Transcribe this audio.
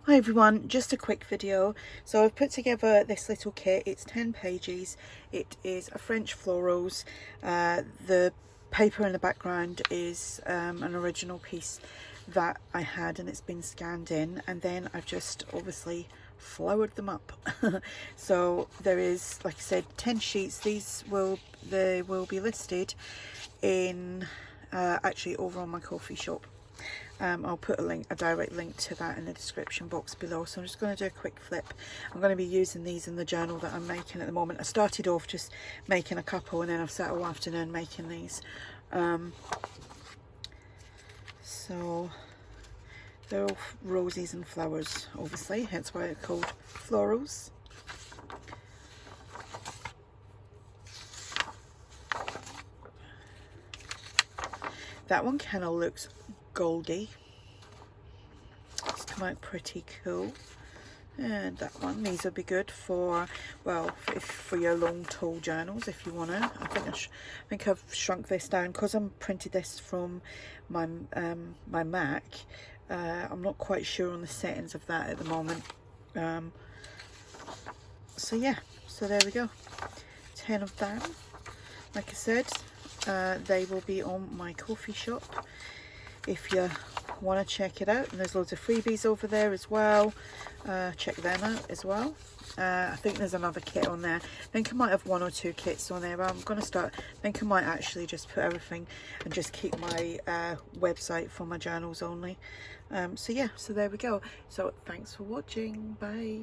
Hi everyone, just a quick video. So I've put together this little kit. It's 10 pages. It is a French florals. The paper in the background is an original piece that I had, and it's been scanned in, and then I've just obviously flowered them up. So there is, like I said, 10 sheets. They will be listed in actually over on my coffee shop. I'll put a direct link to that in the description box below. So I'm just going to do a quick flip. I'm going to be using these in the journal that I'm making at the moment. I started off just making a couple, and then I've sat all afternoon making these. So they're all roses and flowers, obviously, hence why they're called florals. That one kind of looks goldy. It's come out pretty cool. And that one, these would be good for, well, for your long tall journals if you want to. I think I've shrunk this down because I'm printed this from my my Mac. I'm not quite sure on the settings of that at the moment. So yeah, so there we go. 10 of them. Like I said, they will be on my coffee shop if you want to check it out, and there's loads of freebies over there as well. Check them out as well. I think there's another kit on there. I think I might have 1 or 2 kits on there, but I'm going to start, I think I might actually just put everything and just keep my website for my journals only. So yeah, so there we go. So thanks for watching. Bye.